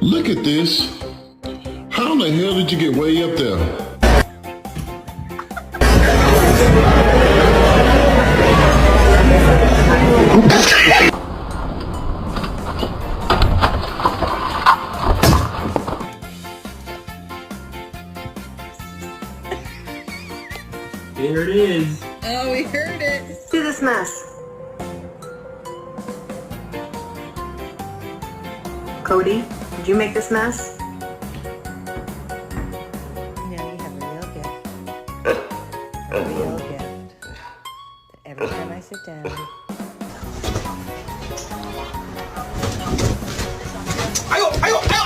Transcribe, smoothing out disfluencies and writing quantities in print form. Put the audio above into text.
Look at this. How in the hell did you get way up there? Here it is. Oh, we heard it. Do this mess. Cody, did you make this mess? Now you have a real gift. A real gift. That every time I sit down. Ayo, ayo, ayo!